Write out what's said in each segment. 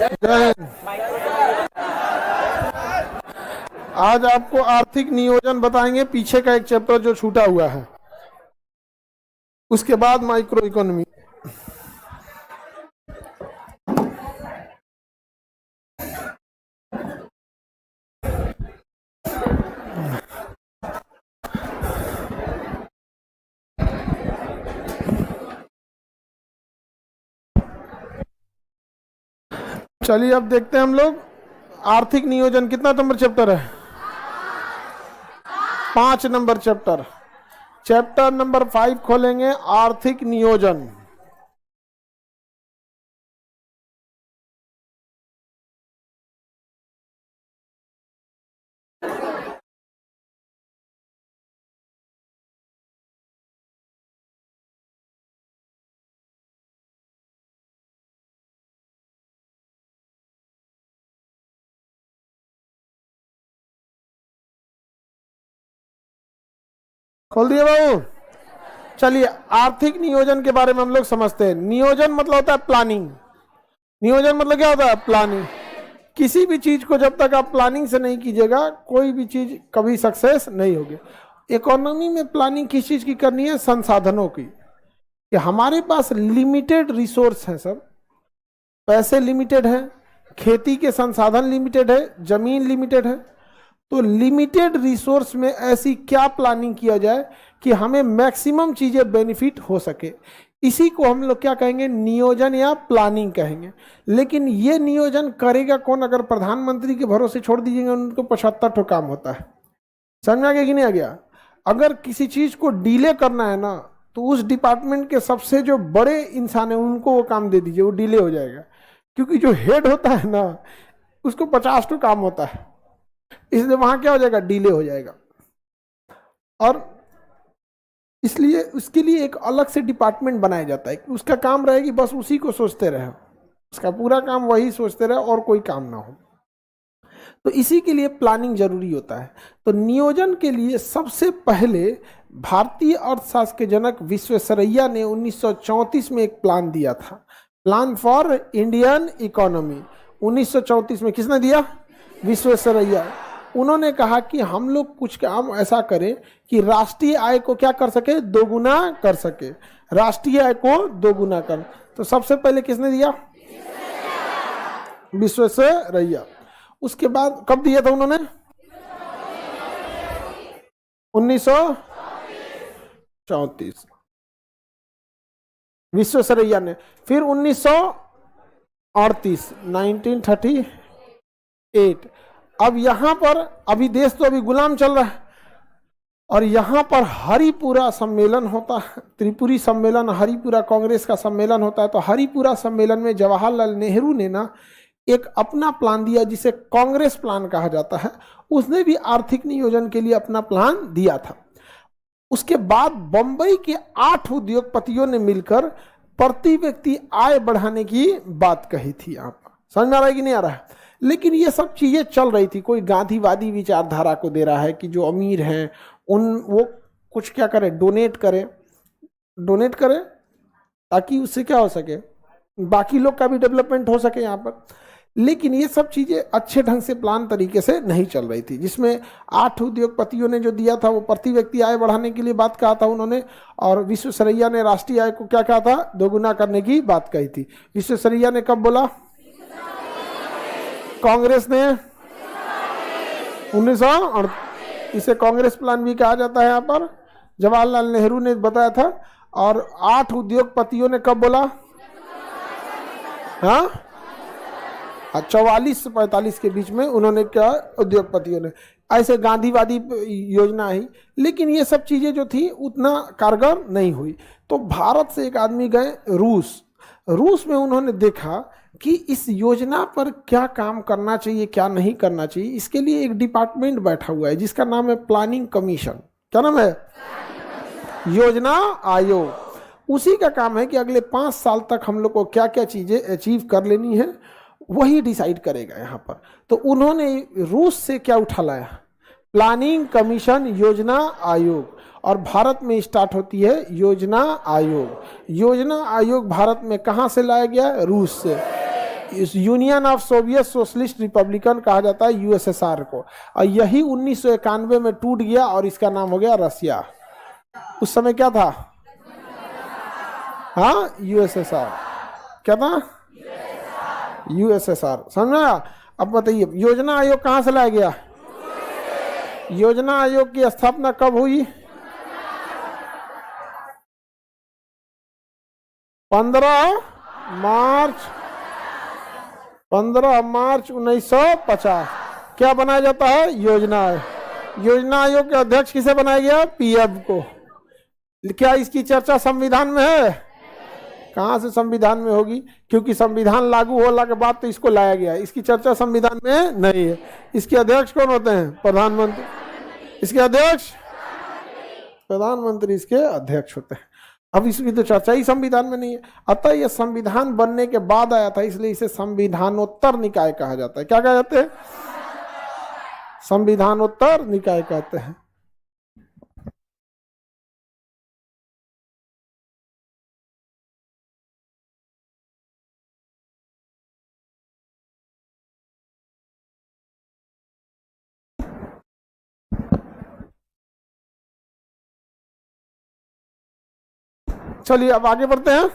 जय हिंद। आज आपको आर्थिक नियोजन बताएंगे, पीछे का एक चैप्टर जो छूटा हुआ है, उसके बाद माइक्रो इकोनॉमी। चलिए अब देखते हैं हम लोग आर्थिक नियोजन। कितना नंबर चैप्टर है? 5 नंबर चैप्टर। चैप्टर नंबर 5 खोलेंगे, आर्थिक नियोजन। खोल दिए बाबू? चलिए आर्थिक नियोजन के बारे में हम लोग समझते हैं। नियोजन मतलब होता है प्लानिंग। नियोजन मतलब क्या होता है? प्लानिंग। किसी भी चीज को जब तक आप प्लानिंग से नहीं कीजिएगा, कोई भी चीज कभी सक्सेस नहीं होगी। इकोनॉमी में प्लानिंग किस चीज की करनी है? संसाधनों की। कि हमारे पास लिमिटेड रिसोर्स है सब, पैसे लिमिटेड है, खेती के संसाधन लिमिटेड है, जमीन लिमिटेड है। तो लिमिटेड रिसोर्स में ऐसी क्या प्लानिंग किया जाए कि हमें मैक्सिमम चीजें बेनिफिट हो सके, इसी को हम लोग क्या कहेंगे? नियोजन या प्लानिंग कहेंगे। लेकिन ये नियोजन करेगा कौन? अगर प्रधानमंत्री के भरोसे छोड़ दीजिएगा, उनको 75 ठो काम होता है। समझ में आ गया कि नहीं आ गया? अगर किसी चीज को डिले करना है ना, तो उस डिपार्टमेंट के सबसे जो बड़े इंसान है उनको वो काम दे दीजिए, वो डिले हो जाएगा। क्योंकि जो हेड होता है ना, उसको 50 ठो काम होता है, इसलिए वहां क्या हो जाएगा? डिले हो जाएगा। और इसलिए उसके लिए एक अलग से डिपार्टमेंट बनाया जाता है कि उसका काम रहेगी बस उसी को सोचते रहे, उसका पूरा काम वही सोचते रहे और कोई काम ना हो। तो इसी के लिए प्लानिंग जरूरी होता है। तो नियोजन के लिए सबसे पहले भारतीय अर्थशास्त्र के जनक विश्वेश्वरैया ने 1934 में एक प्लान दिया था, प्लान फॉर इंडियन इकोनॉमी। 1934 में किसने दिया? विश्वेश्वरैया। उन्होंने कहा कि हम लोग कुछ काम ऐसा करें कि राष्ट्रीय आय को क्या कर सके? दोगुना कर सके। राष्ट्रीय आय को दोगुना कर। तो सबसे पहले किसने दिया? विश्वेश्वरैया। उसके बाद कब दिया था उन्होंने? 1934 विश्वेश्वरैया ने। फिर 1938 अब यहां पर अभी देश तो अभी गुलाम चल रहा है, और यहां पर हरिपुरा सम्मेलन होता है, त्रिपुरी सम्मेलन, हरिपुरा कांग्रेस का सम्मेलन होता है। तो हरिपुरा सम्मेलन में जवाहरलाल नेहरू ने ना एक अपना प्लान दिया, जिसे कांग्रेस प्लान कहा जाता है। उसने भी आर्थिक नियोजन के लिए अपना प्लान दिया था। उसके बाद बंबई के 8 उद्योगपतियों ने मिलकर प्रति व्यक्ति आय बढ़ाने की बात कही थी। आप समझ में आ रहा है कि नहीं आ रहा है? लेकिन ये सब चीजें चल रही थी। कोई गांधीवादी विचारधारा को दे रहा है कि जो अमीर हैं वो कुछ क्या करें? डोनेट करें ताकि उससे क्या हो सके, बाकी लोग का भी डेवलपमेंट हो सके यहाँ पर। लेकिन ये सब चीजें अच्छे ढंग से प्लान तरीके से नहीं चल रही थी। जिसमें 8 उद्योगपतियों ने जो दिया था वो प्रति व्यक्ति आय बढ़ाने के लिए बात कहा था उन्होंने, और विश्वेश्वरैया ने राष्ट्रीय आय को क्या कहा था? दोगुना करने की बात कही थी। विश्वेश्वरैया ने कब बोला? कांग्रेस ने 1938। इसे कांग्रेस प्लान भी कहा जाता है यहाँ पर। जवाहरलाल नेहरू ने बताया था। और 8 उद्योगपतियों ने कब बोला? हाँ, 44 से 45 के बीच में उन्होंने क्या? उद्योगपतियों ने। ऐसे गांधीवादी योजना आई, लेकिन ये सब चीजें जो थी उतना कारगर नहीं हुई। तो भारत से एक आदमी गए रूस में। उन्होंने देखा कि इस योजना पर क्या काम करना चाहिए, क्या नहीं करना चाहिए। इसके लिए एक डिपार्टमेंट बैठा हुआ है जिसका नाम है प्लानिंग कमीशन। क्या नाम है? योजना आयोग। उसी का काम है कि अगले 5 साल तक हम लोग को क्या क्या चीजें अचीव कर लेनी है, वही डिसाइड करेगा यहाँ पर। तो उन्होंने रूस से क्या उठा लाया? प्लानिंग कमीशन, योजना आयोग। और भारत में स्टार्ट होती है योजना आयोग। योजना आयोग भारत में कहाँ से लाया गया? रूस से। इस union of Soviet socialist Republican कहा जाता है यूएसएसआर को, और यही 1991 में टूट गया और इसका नाम हो गया रसिया। उस समय क्या था? हाँ, यूएसएसआर। क्या था? यूएसएसआर। समझा? अब बताइए योजना आयोग कहां से लाया गया? योजना आयोग की स्थापना कब हुई? 15 मार्च 1950। क्या बनाया जाता है? योजना आयोग। योजना आयोग के अध्यक्ष किसे बनाया गया? पीएम को। क्या इसकी चर्चा संविधान में है? कहां से संविधान में होगी? क्योंकि संविधान लागू होने के बाद तो इसको लाया गया। इसकी चर्चा संविधान में नहीं है। इसके अध्यक्ष कौन होते हैं? प्रधानमंत्री। इसके अध्यक्ष प्रधानमंत्री, इसके अध्यक्ष होते हैं। अब इसकी तो चर्चा ही संविधान में नहीं है। अतः यह संविधान बनने के बाद आया था, इसलिए इसे संविधानोत्तर निकाय कहा जाता है। क्या कहा जाते हैं? संविधानोत्तर निकाय कहते हैं। चलिए अब आगे बढ़ते हैं।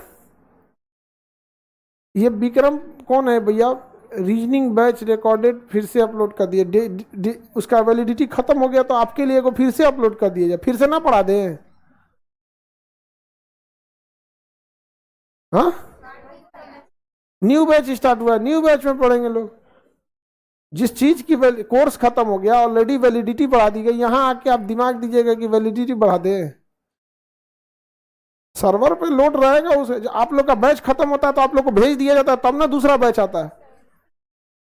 ये विक्रम कौन है भैया? रीजनिंग बैच रिकॉर्डेड फिर से अपलोड कर दिए। उसका वैलिडिटी खत्म हो गया तो आपके लिए को फिर से अपलोड कर दिया जाए, फिर से ना पढ़ा दें। हाँ, न्यू बैच स्टार्ट हुआ, न्यू बैच में पढ़ेंगे लोग। जिस चीज की कोर्स खत्म हो गया, ऑलरेडी वैलिडिटी बढ़ा दी गई, यहां आके आप दिमाग दीजिएगा कि वैलिडिटी बढ़ा दें। सर्वर पे लोड रहेगा, उसे आप लोग का बैच खत्म होता है तो आप लोग को भेज दिया जाता है, तब ना दूसरा बैच आता है।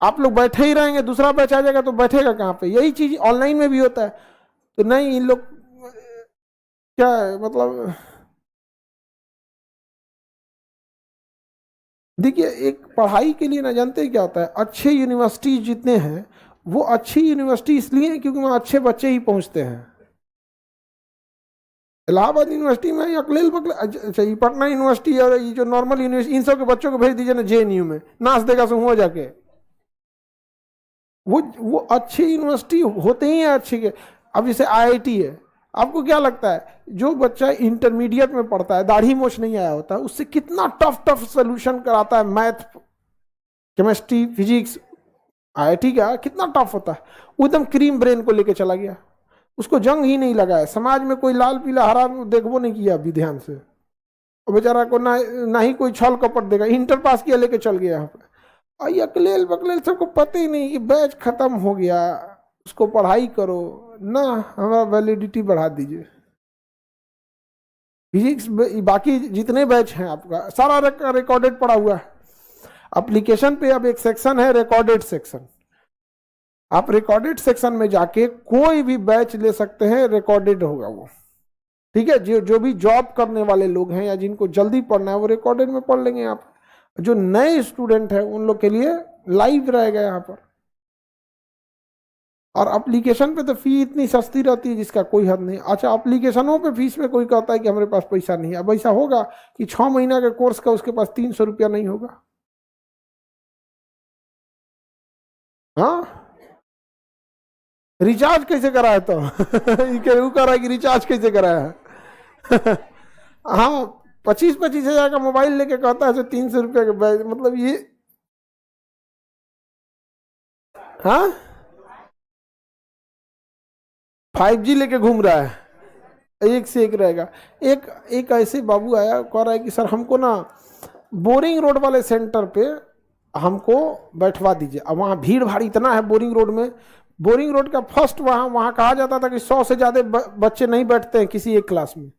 आप लोग बैठे ही रहेंगे, दूसरा बैच आ जाएगा तो बैठेगा कहां पे? यही चीज ऑनलाइन में भी होता है। तो नहीं, इन लोग क्या है मतलब, देखिए एक पढ़ाई के लिए ना जानते क्या होता है, अच्छे यूनिवर्सिटी जितने हैं वो अच्छी यूनिवर्सिटी इसलिए है क्योंकि वहां अच्छे बच्चे ही पहुंचते हैं। इलाहाबाद यूनिवर्सिटी में अकलेल बकलेल, अच्छा ये पटना यूनिवर्सिटी और ये जो नॉर्मल यूनिवर्सिटी, इन सब के बच्चों को भेज दीजिए ना जेएनयू में, नाच देगा सुहुआ जाके। वो अच्छी यूनिवर्सिटी होते ही हैं अच्छे के। अब जैसे आईआईटी है, आपको क्या लगता है जो बच्चा इंटरमीडिएट में पढ़ता है, दाढ़ी मोछ नहीं आया होता, उससे कितना टफ टफ सोल्यूशन कराता है, मैथ, केमिस्ट्री, फिजिक्स, आईआईटी का कितना टफ होता है। वो एकदम क्रीम ब्रेन को लेके चला गया, उसको जंग ही नहीं लगा है। समाज में कोई लाल पीला हरा देखो नहीं किया अभी ध्यान से, और बेचारा को ना ही कोई छल कपट देगा, इंटर पास किया लेके चल गया यहाँ पे। और अकलेल बकलेल सबको पता ही नहीं कि बैच खत्म हो गया, उसको पढ़ाई करो ना, हमारा वैलिडिटी बढ़ा दीजिए। फिजिक्स बाकी जितने बैच हैं आपका सारा रिकॉर्डेड पड़ा हुआ है। एप्लीकेशन पे अब एक सेक्शन है रिकॉर्डेड सेक्शन, आप रिकॉर्डेड सेक्शन में जाके कोई भी बैच ले सकते हैं, रिकॉर्डेड होगा वो। ठीक है, जो भी जॉब करने वाले लोग हैं या जिनको जल्दी पढ़ना है वो रिकॉर्डेड में पढ़ लेंगे। आप जो नए स्टूडेंट हैं उन लोग के लिए लाइव रहेगा यहाँ पर। और एप्लीकेशन पे तो फी इतनी सस्ती रहती है जिसका कोई हद नहीं। अच्छा, एप्लीकेशनों पे फीस में कोई कहता है कि हमारे पास पैसा नहीं है। अब ऐसा होगा कि 6 महीना के कोर्स का उसके पास 300 रुपया नहीं होगा? हाँ, रिचार्ज कैसे कराया तो वो कह रहा है कि रिचार्ज कैसे कराया है हाँ, 25-25 हजार का मोबाइल लेके कहता है 300 रुपया के बैच, मतलब ये। हाँ, 5G लेके घूम रहा है, एक से एक रहेगा। एक ऐसे बाबू आया, कह रहा है कि सर हमको ना बोरिंग रोड वाले सेंटर पे हमको बैठवा दीजिए। अब वहाँ भीड़ भाड़ इतना है बोरिंग रोड में, बोरिंग रोड का फर्स्ट वहाँ कहा जाता था कि 100 से ज़्यादा बच्चे नहीं बैठते हैं किसी एक क्लास में।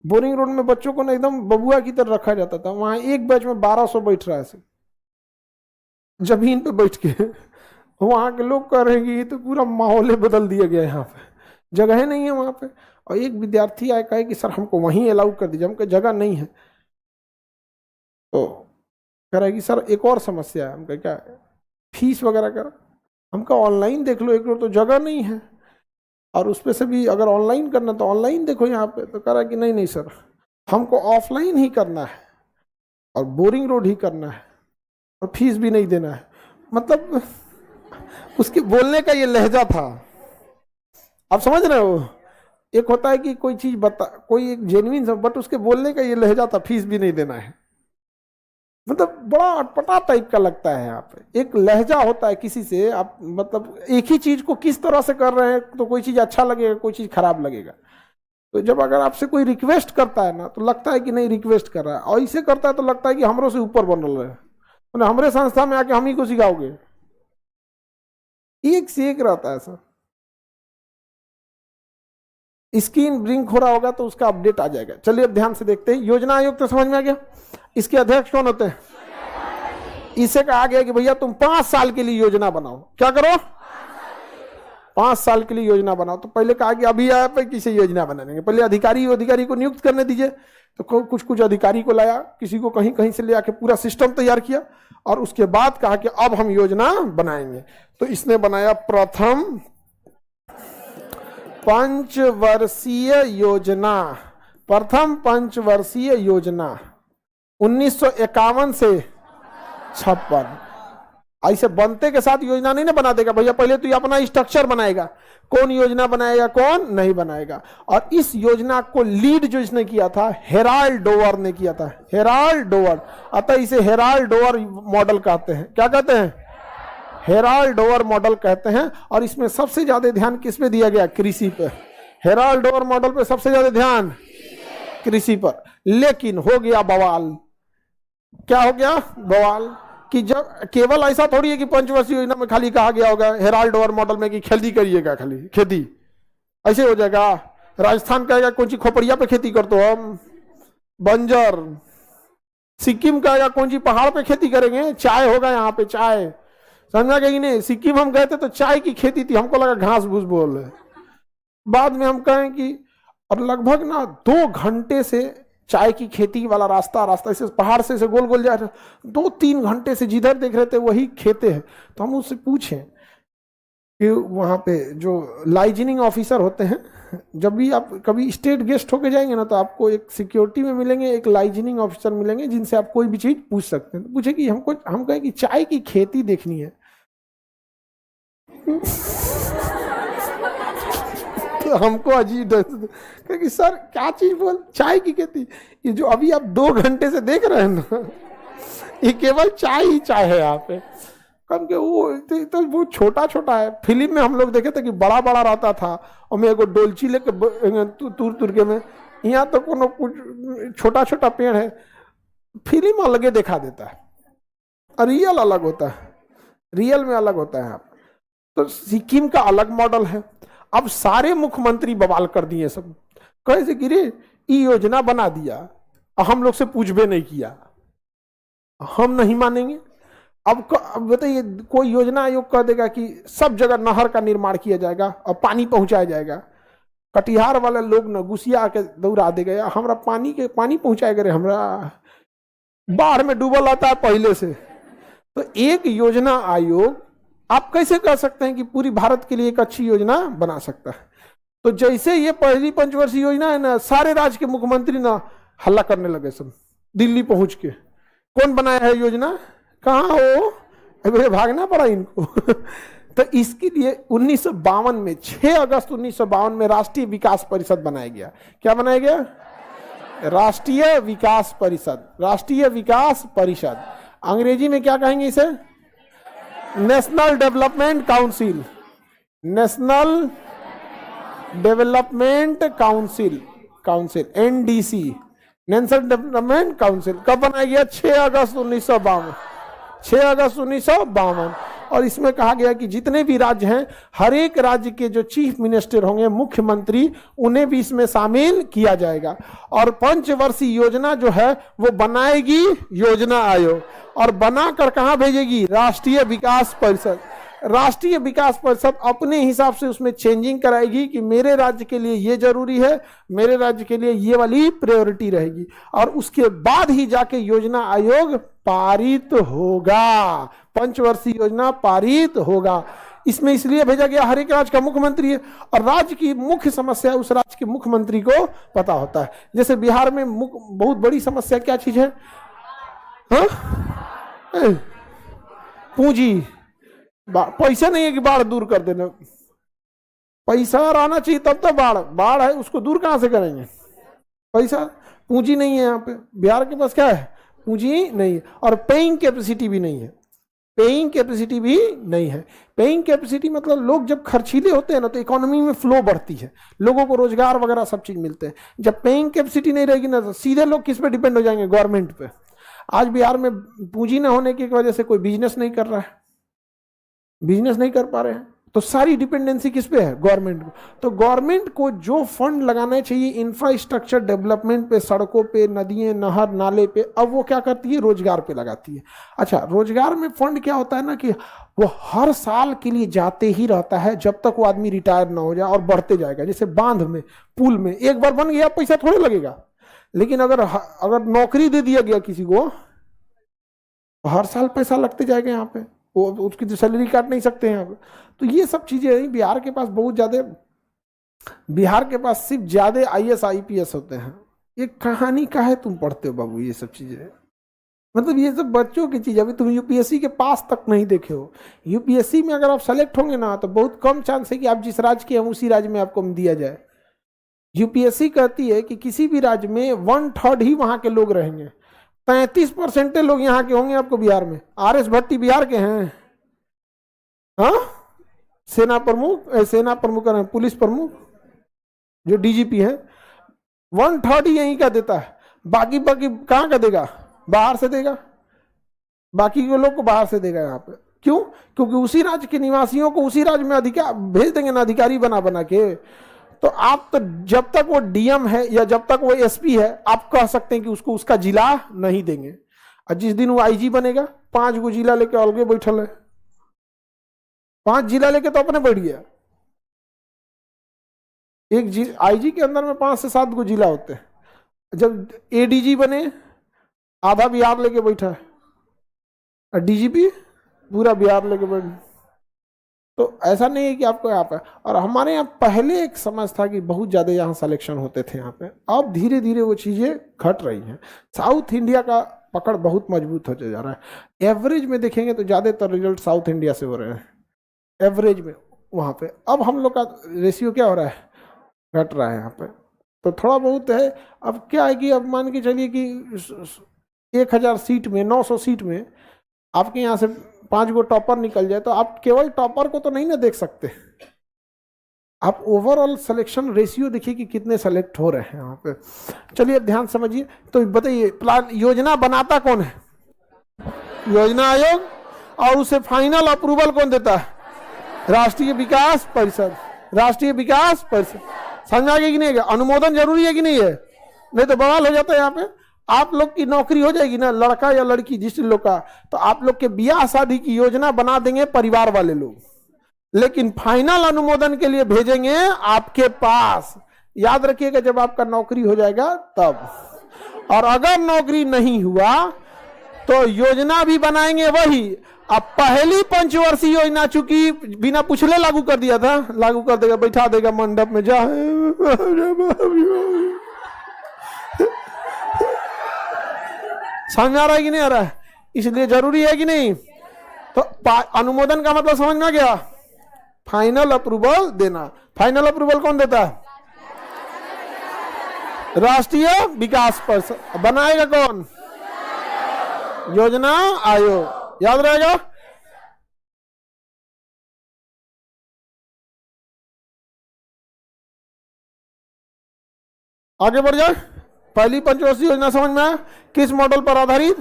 बोरिंग रोड में बच्चों को ना एकदम बबुआ की तरह रखा जाता था। वहाँ एक बैच में 1200 बैठ रहा है जमीन पे बैठ के। वहाँ के लोग कह रहे हैं कि ये तो पूरा माहौल बदल दिया गया है, यहाँ पे जगह नहीं है वहाँ पे। और एक विद्यार्थी आया कहे कि सर हमको वहीं अलाउ कर दीजिए, हमको जगह नहीं है। तो कह रहा है कि सर एक और समस्या है। हम कह क्या है? फीस वगैरह कर, हमका ऑनलाइन देख लो, एक तो जगह नहीं है, और उस पर से भी अगर ऑनलाइन करना तो ऑनलाइन देखो यहाँ पे। तो कह रहा है कि नहीं सर, हमको ऑफलाइन ही करना है और बोरिंग रोड ही करना है। और फीस भी नहीं देना है। मतलब उसके बोलने का ये लहजा था, आप समझ रहे हो। एक होता है कि कोई चीज बता, कोई एक जेन्युइन, बट उसके बोलने का ये लहजा था, फीस भी नहीं देना है। मतलब बड़ा अटपटा टाइप का लगता है। यहाँ पे एक लहजा होता है किसी से, आप मतलब एक ही चीज को किस तरह से कर रहे हैं, तो कोई चीज अच्छा लगेगा, कोई चीज खराब लगेगा। तो जब अगर आपसे कोई रिक्वेस्ट करता है ना, तो लगता है कि नहीं रिक्वेस्ट कर रहा है, और इसे करता है तो लगता है कि हमरों से ऊपर बन रहा है, मतलब हमारे संस्था में आके हम ही को सिखाओगे। एक से एक रहता है सर। स्क्रीन ब्लिंक हो रहा होगा तो उसका अपडेट आ जाएगा। चलिए अब ध्यान से देखते हैं। योजना आयोग तो समझ में आ गया। इसके अध्यक्ष कौन होते हैं? इसे कहा गया कि भैया तुम 5 साल के लिए योजना बनाओ। क्या करो? 5 साल के लिए योजना बनाओ। तो पहले कहा कि अभी आप किसे योजना बनाएंगे, पहले अधिकारी को नियुक्त करने दीजिए। तो कुछ अधिकारी को लाया, किसी को कहीं कहीं से ले आके पूरा सिस्टम तैयार किया, और उसके बाद कहा कि अब हम योजना बनाएंगे। तो इसने बनाया प्रथम पंचवर्षीय योजना। प्रथम पंचवर्षीय योजना 1951 से 56। ऐसे बनते के साथ योजना नहीं ना बना देगा भैया, पहले तो ये अपना स्ट्रक्चर बनाएगा, कौन योजना बनाएगा कौन नहीं बनाएगा। और इस योजना को लीड जो इसने किया था, हेराल्ड डोवर ने किया था। हेराल्ड डोवर, अतः इसे हेराल्ड डोवर मॉडल कहते हैं। क्या कहते हैं? हेराल्ड डोवर मॉडल कहते हैं। और इसमें सबसे ज्यादा ध्यान किस पे दिया गया? कृषि पे। हेराल्ड डोवर मॉडल पे सबसे ज्यादा ध्यान कृषि पर। लेकिन हो गया बवाल। क्या हो गया? बवाल। कि जब केवल ऐसा थोड़ी है कि पंचवर्षीय योजना में खाली कहा गया होगा हेराल्ड डोवर मॉडल में कि खेती करिएगा, खाली खेती ऐसे हो जाएगा। राजस्थान कहेगा कौन सी खोपड़िया पे खेती कर, तो हम बंजर। सिक्किम कहेगा कौन सी पहाड़ पे खेती करेंगे, चाय होगा यहाँ पे, चाय। समझा गया कि नहीं? सिक्किम हम गए थे तो चाय की खेती थी, हमको लगा घास भूस बोल रहे। बाद में हम कहें कि और लगभग ना 2 घंटे से चाय की खेती वाला रास्ता ऐसे पहाड़ से गोल गोल जा रहा, 2-3 घंटे से जिधर देख रहे थे वही खेते हैं। तो हम उससे पूछें कि वहाँ पे जो लाइजनिंग ऑफिसर होते हैं, जब भी आप कभी स्टेट गेस्ट होके जाएंगे ना, तो आपको एक सिक्योरिटी में मिलेंगे, एक लाइजनिंग ऑफिसर मिलेंगे, जिनसे आप कोई भी चीज पूछ सकते हैं। तो पूछे कि हम कहें कि चाय की खेती देखनी है। तो हमको अजीब क्योंकि सर क्या चीज बोल, चाय की खेती? ये जो अभी आप 2 घंटे से देख रहे हैं ना, ये केवल चाय ही चाय है यहाँ पे। कम के वो तो वो छोटा छोटा है। फिल्म में हम लोग देखे थे कि बड़ा बड़ा रहता था, और मैं एगो डोलची लेके तुर के में, यहाँ तो कोनो कुछ छोटा छोटा पेड़ है। फिल्म अलगे दिखा देता है और रियल अलग होता है, रियल में अलग होता है यहाँ। तो सिक्किम का अलग मॉडल है। अब सारे मुख्यमंत्री बवाल कर दिए सब, कैसे गिरे ये योजना बना दिया, हम लोग से पूछबे नहीं किया, हम नहीं मानेंगे। अब बताइए, कोई योजना आयोग कह देगा कि सब जगह नहर का निर्माण किया जाएगा और पानी पहुंचाया जाएगा। कटिहार वाले लोग न गुस्सिया के दौड़ा देगा, हमरा पानी पहुंचाएगा रे, हमरा बाढ़ में डूबल आता है पहले से। तो एक योजना आयोग आप कैसे कह सकते हैं कि पूरी भारत के लिए एक अच्छी योजना बना सकता है? तो जैसे ये पहली पंचवर्षीय योजना है ना, सारे राज्य के मुख्यमंत्री ना हल्ला करने लगे सब, दिल्ली पहुंच के। कौन बनाया है योजना, कहाँ हो, अभी भागना पड़ा इनको। तो इसके लिए 1952 में 6 अगस्त 1952 में राष्ट्रीय विकास परिषद बनाया गया। क्या बनाया गया? राष्ट्रीय विकास परिषद। राष्ट्रीय विकास परिषद अंग्रेजी में क्या कहेंगे इसे? National development council. National development council, NDC, national development council. कब बनाया गया? 6 अगस्त 1952। 6 अगस्त 1952। और इसमें कहा गया कि जितने भी राज्य हैं, हर एक राज्य के जो चीफ मिनिस्टर होंगे, मुख्यमंत्री, उन्हें भी इसमें शामिल किया जाएगा। और पंचवर्षीय योजना जो है वो बनाएगी योजना आयोग, और बनाकर कहां भेजेगी? राष्ट्रीय विकास परिषद। राष्ट्रीय विकास परिषद अपने हिसाब से उसमें चेंजिंग कराएगी कि मेरे राज्य के लिए ये जरूरी है, मेरे राज्य के लिए ये वाली प्रायोरिटी रहेगी, और उसके बाद ही जाके योजना आयोग पारित होगा, पंचवर्षीय योजना पारित होगा। इसमें इसलिए भेजा गया, हर एक राज्य का मुख्यमंत्री है, और राज्य की मुख्य समस्या उस राज्य के मुख्यमंत्री को पता होता है। जैसे बिहार में बहुत बड़ी समस्या क्या चीज है? हाँ? पूंजी, पैसा नहीं है कि बाढ़ दूर कर देना, पैसा आना चाहिए तब तो बाढ़ है, उसको दूर कहां से करेंगे? पैसा, पूंजी नहीं है यहाँ पे, बिहार के पास क्या है? पूंजी नहीं है, और पेइंग कैपेसिटी भी नहीं है, पेइंग कैपेसिटी भी नहीं है। पेइंग कैपेसिटी मतलब लोग जब खर्चीले होते हैं ना तो इकोनॉमी में फ्लो बढ़ती है, लोगों को रोजगार वगैरह सब चीज मिलते हैं। जब पेइंग कैपेसिटी नहीं रहेगी ना तो सीधे लोग किस पे डिपेंड हो जाएंगे? गवर्नमेंट पे। आज बिहार में पूंजी ना होने की वजह से कोई बिजनेस नहीं कर रहा है, बिजनेस नहीं कर पा रहे हैं, तो सारी डिपेंडेंसी किस पे है? गवर्नमेंट को। तो गवर्नमेंट को जो फंड लगाना चाहिए इंफ्रास्ट्रक्चर डेवलपमेंट पे, सड़कों पे, नदियां, नहर, नाले पे, अब वो क्या करती है? रोजगार पे लगाती है। अच्छा, रोजगार में फंड क्या होता है ना कि वो हर साल के लिए जाते ही रहता है जब तक वो आदमी रिटायर ना हो जाए, और बढ़ते जाएगा। जैसे बांध में, पुल में, एक बार बन गया पैसा थोड़े लगेगा, लेकिन अगर नौकरी दे दिया गया किसी को, हर साल पैसा लगते जाएगा यहाँ पे, वो उसकी तो सैलरी काट नहीं सकते हैं यहाँ पे। तो ये सब चीजें बिहार के पास बहुत ज्यादा, बिहार के पास सिर्फ ज्यादा IAS IPS होते हैं। ये कहानी का है तुम पढ़ते हो बाबू ये सब चीजें, मतलब ये सब बच्चों की चीज। अभी तुम UPSC के पास तक नहीं देखे हो। UPSC में अगर आप सेलेक्ट होंगे ना तो बहुत कम चांस है कि आप जिस राज्य के हैं उसी राज्य में आपको दिया जाए। UPSC कहती है कि किसी भी राज्य में 1/3 ही वहां के लोग रहेंगे, 33% लोग यहाँ के होंगे आपको बिहार में। RS भट्टी बिहार के हैं, हाँ, सेना प्रमुख है, पुलिस प्रमुख जो DGP है, 1/3 ही यहीं का देता है। बाकी कहाँ का देगा? बाहर से देगा, बाकी के लोग को बाहर से देगा यहाँ पे। क्यों? क्योंकि उसी राज्य के निवासियों को उसी राज्य में अधिकार भेज देंगे ना, अधिकारी बना के। तो आप तो जब तक वो DM है या जब तक वो SP है, आप कह सकते हैं कि उसको उसका जिला नहीं देंगे। और जिस दिन वो IG बनेगा, 5 गो जिला लेके अलगे बैठल है, 5 जिला लेके तो अपने बैठ गया। एक IG के अंदर में 5 से 7 गो जिला होते हैं। जब ADG बने, आधा बिहार लेके बैठा है, और DGP पूरा बिहार लेके बैठ। तो ऐसा नहीं है कि आपको यहाँ पे, और हमारे यहाँ पहले एक समझ था कि बहुत ज्यादा यहाँ सिलेक्शन होते थे यहाँ पे, अब धीरे धीरे वो चीजें घट रही हैं। साउथ इंडिया का पकड़ बहुत मजबूत होते जा रहा है। एवरेज में देखेंगे तो ज्यादातर रिजल्ट साउथ इंडिया से हो रहे हैं, एवरेज में वहाँ पे। अब हम लोग का रेशियो क्या हो रहा है? घट रहा है यहाँ पे। तो थोड़ा बहुत है। अब क्या है कि अब मान के चलिए कि 1000 सीट में, 900 सीट में आपके यहाँ से 5 गो टॉपर निकल जाए, तो आप केवल टॉपर को तो नहीं ना देख सकते, आप ओवरऑल सिलेक्शन रेशियो देखिए कि कितने सेलेक्ट हो रहे हैं यहाँ पे। चलिए ध्यान समझिए। तो बताइए, प्लान योजना बनाता कौन है? योजना आयोग। और उसे फाइनल अप्रूवल कौन देता है? राष्ट्रीय विकास परिषद। राष्ट्रीय विकास परिषद, समझ आ गया कि नहीं? अनुमोदन जरूरी है कि नहीं है? नहीं तो बवाल हो जाता है यहाँ पे। आप लोग की नौकरी हो जाएगी ना, लड़का या लड़की जिस लोग का, तो आप लोग के ब्याह शादी की योजना बना देंगे परिवार वाले लोग, लेकिन फाइनल अनुमोदन के लिए भेजेंगे आपके पास। याद रखिएगा, जब आपका नौकरी हो जाएगा तब। और अगर नौकरी नहीं हुआ तो योजना भी बनाएंगे वही। अब पहली पंचवर्षीय योजना चूंकि बिना पूछले लागू कर दिया था, लागू कर देगा, बैठा देगा मंडप में, जा समझ आ रहा है कि नहीं आ रहा है? इसलिए जरूरी है कि नहीं? तो अनुमोदन का मतलब समझ में आ गया? फाइनल अप्रूवल देना। फाइनल अप्रूवल कौन देता है? राष्ट्रीय विकास परिषद। बनाएगा कौन? योजना आयोग। याद रहेगा? आगे बढ़ जाए। पहली पंचवर्षीय योजना समझ में आया? किस मॉडल पर आधारित?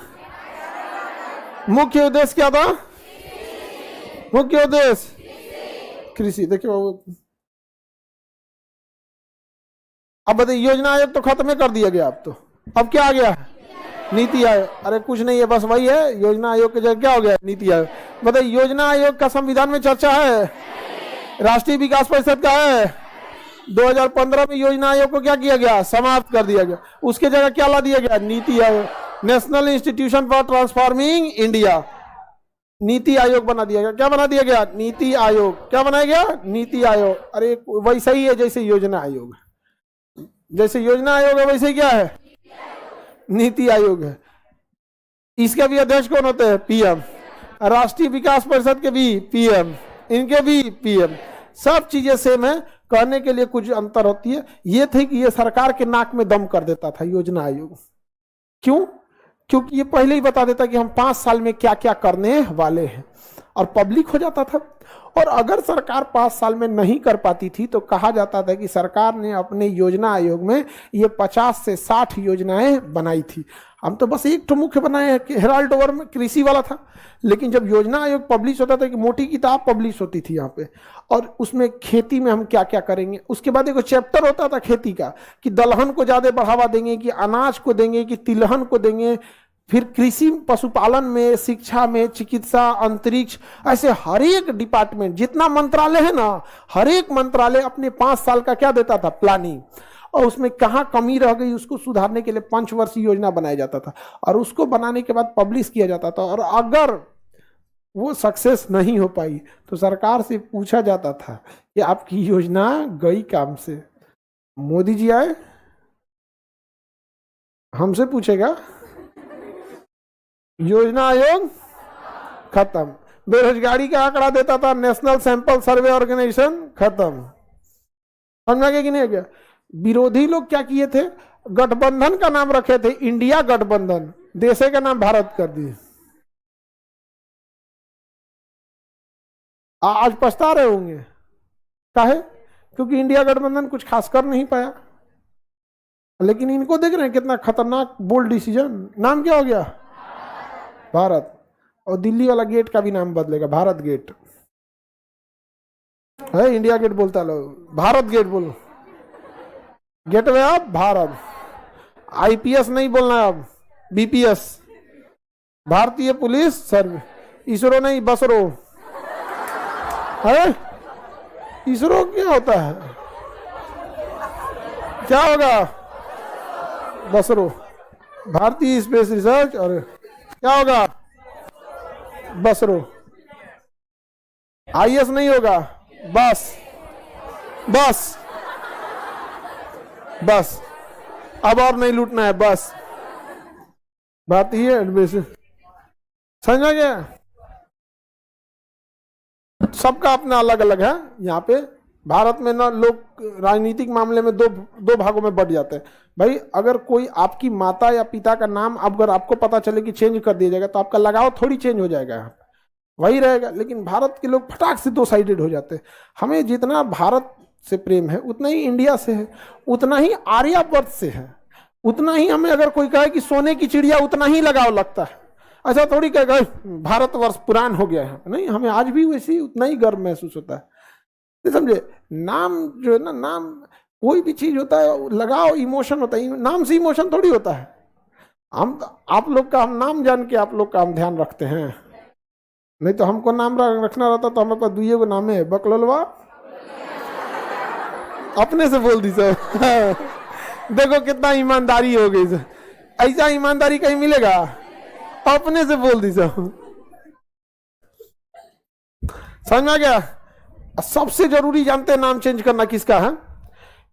मुख्य उद्देश्य क्या था? मुख्य उद्देश्य कृषि। देखिए बाबू, अब बताइए, योजना आयोग तो खत्म कर दिया गया, अब तो अब क्या आ गया? नीति आयोग। अरे कुछ नहीं है, बस वही है। योजना आयोग के जगह क्या हो गया? नीति आयोग। बताइए, योजना आयोग का संविधान में चर्चा है? राष्ट्रीय विकास परिषद का है? 2015 में योजना आयोग को क्या किया गया? समाप्त कर दिया गया। उसके जगह क्या ला दिया गया? NITI Aayog, national institution for transforming India. NITI Aayog बना दिया गया। क्या बना दिया गया? नीति आयोग। क्या बनाया गया? नीति आयोग। अरे वैसा ही है जैसे योजना आयोग। जैसे योजना आयोग है वैसे क्या है? नीति आयोग है। इसका भी अध्यक्ष कौन होते हैं? PM। राष्ट्रीय विकास परिषद के भी पीएम, इनके भी पीएम, सब चीजें सेम है। कहने के लिए कुछ अंतर होती है। ये थे कि ये सरकार के नाक में दम कर देता था योजना आयोग। क्यों? क्योंकि ये पहले ही बता देता कि हम 5 साल में क्या क्या करने वाले हैं, और पब्लिक हो जाता था। और अगर सरकार 5 साल में नहीं कर पाती थी तो कहा जाता था कि सरकार ने अपने योजना आयोग में ये 50 से 60 योजनाएं बनाई थी। हम तो बस एक तो मुख्य बनाए हैं कि हेराल्ड ओवर में कृषि वाला था, लेकिन जब योजना आयोग पब्लिश होता था कि मोटी किताब पब्लिश होती थी यहाँ पे, और उसमें खेती में हम क्या क्या करेंगे। उसके बाद एक चैप्टर होता था खेती का कि दलहन को ज़्यादा बढ़ावा देंगे, कि अनाज को देंगे, कि तिलहन को देंगे। फिर कृषि, पशुपालन में, शिक्षा में, चिकित्सा, अंतरिक्ष, ऐसे हर एक डिपार्टमेंट, जितना मंत्रालय है ना, हर एक मंत्रालय अपने 5 साल का क्या देता था, प्लानिंग। और उसमें कहाँ कमी रह गई उसको सुधारने के लिए 5 वर्षीय योजना बनाया जाता था, और उसको बनाने के बाद पब्लिश किया जाता था। और अगर वो सक्सेस नहीं हो पाई तो सरकार से पूछा जाता था कि आपकी योजना गई काम से। मोदी जी आए, हमसे पूछेगा, योजना आयोग खत्म। बेरोजगारी का आंकड़ा देता था नेशनल सैंपल सर्वे ऑर्गेनाइजेशन, खत्म। समझा गया कि नहीं गया? विरोधी लोग क्या किए थे, गठबंधन का नाम रखे थे इंडिया गठबंधन, देशे का नाम भारत कर दिए। आज पछता रहे होंगे, काहे? क्योंकि इंडिया गठबंधन कुछ खास कर नहीं पाया। लेकिन इनको देख रहे हैं कितना खतरनाक बोल्ड डिसीजन। नाम क्या हो गया, भारत। और दिल्ली वाला गेट का भी नाम बदलेगा, भारत गेट है। इंडिया गेट बोलता लोग, भारत गेट बोलो। Gateway of Bharat. आईपीएस नहीं बोलना है अब, बीपीएस, भारतीय पुलिस सर्विस। इसरो नहीं, बसरो है। इसरो क्या होता है, क्या होगा, बसरो, भारतीय स्पेस रिसर्च। और क्या होगा, बसरो। आईएएस नहीं होगा, बस बस बस, अब और नहीं लूटना है, बस भारतीय एडमिशन। समझा गया? सबका अपना अलग अलग है। यहाँ पे भारत में ना लोग राजनीतिक मामले में दो भागों में बढ़ जाते हैं। भाई अगर कोई आपकी माता या पिता का नाम अगर आपको पता चले कि चेंज कर दिया जाएगा तो आपका लगाव थोड़ी चेंज हो जाएगा, यहाँ वही रहेगा। लेकिन भारत के लोग फटाक से 2 साइडेड हो जाते हैं। हमें जितना भारत से प्रेम है उतना ही इंडिया से है, उतना ही आर्यवर्त से है, उतना ही हमें अगर कोई कहे कि सोने की चिड़िया उतना ही लगाव लगता है। अच्छा थोड़ी कहेगा भारतवर्ष पुरान हो गया है, नहीं, हमें आज भी वैसे उतना ही गर्व महसूस होता है। समझे? नाम जो है ना, नाम कोई भी चीज होता है, लगाव इमोशन होता है, नाम से इमोशन थोड़ी होता है। हम आप लोग का हम नाम जान के आप लोग का हम ध्यान रखते हैं, नहीं तो हमको नाम रखना रहता तो हमारे पास 2 गो नाम है, बकलोलवा, अपने से बोल दी सब। देखो कितना ईमानदारी हो गई सर, ऐसा ईमानदारी कहीं मिलेगा? अपने से बोल दी सब। समझ में आ गया? सबसे जरूरी जानते हैं नाम चेंज करना किसका है?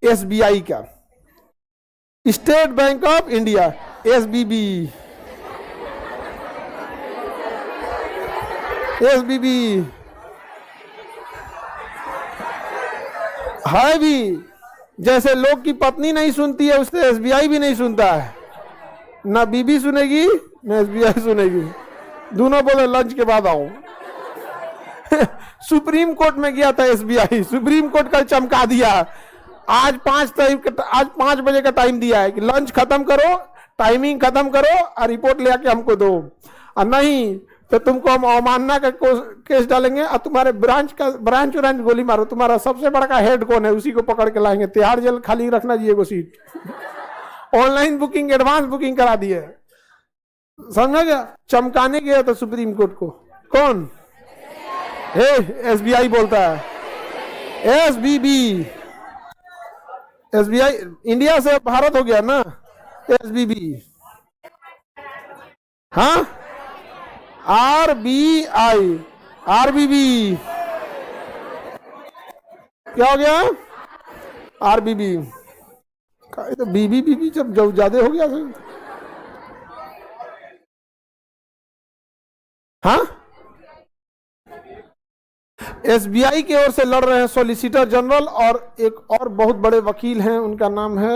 एसबीआई का, स्टेट बैंक ऑफ इंडिया, एसबीबी। एसबीबी है भी, जैसे लोग की पत्नी नहीं सुनती है उससे एसबीआई भी नहीं सुनता है। ना बीबी सुनेगी ना एसबीआई सुनेगी। दोनों बोले लंच के बाद आओ। सुप्रीम कोर्ट में गया था एसबीआई, सुप्रीम कोर्ट का चमका दिया। आज 5 बजे का टाइम दिया है कि लंच खत्म करो, टाइमिंग खत्म करो और रिपोर्ट ले आके हमको दो, और नहीं तो तुमको हम अवमानना का केस डालेंगे और तुम्हारे ब्रांच गोली मारो। तुम्हारा सबसे बड़ा का हेड कौन है उसी को पकड़ के लाएंगे। तिहाड़ जेल खाली रखना चाहिए वो seat. Online booking, advance booking करा दी है। समझा गया? चमकाने गया था सुप्रीम कोर्ट को। कौन? एसबीआई बोलता है, एसबीबी। एसबीआई इंडिया से भारत हो गया ना, एसबीबी। हाँ, आरबीआई, आरबीबी क्या हो गया? आरबीबी। तो बीबी जब ज्यादा हो गया सर। हाँ, एसबीआई की ओर से लड़ रहे हैं सॉलिसिटर जनरल, और एक और बहुत बड़े वकील हैं, उनका नाम है